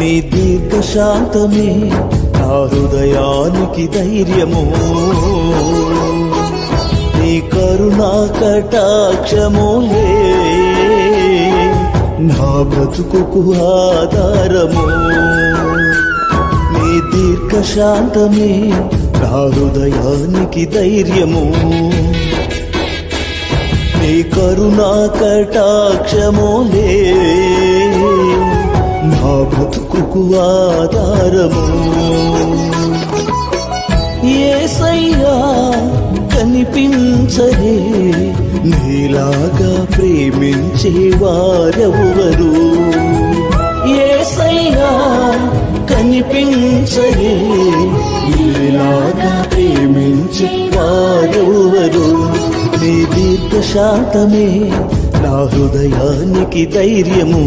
నీ దీర్ఘశాంతమే నా హృదయానికి ధైర్యము, నీ కరుణా కటాక్షములే నా బ్రతుకుకు ఆధారము. నీ దీర్ఘశాంతమే నా హృదయానికి ధైర్యము, నీ కరుణా కటాక్షములే నా బ్రతుకుకు ఆధారము. యేసయ్యా కనిపించరే నీలాగా ప్రేమించే వారెవరు, యేసయ్యా కనిపించరే నీలాగా ప్రేమించే వారెవరు. నీ దీర్ఘశాంతమే నా హృదయానికి ధైర్యము,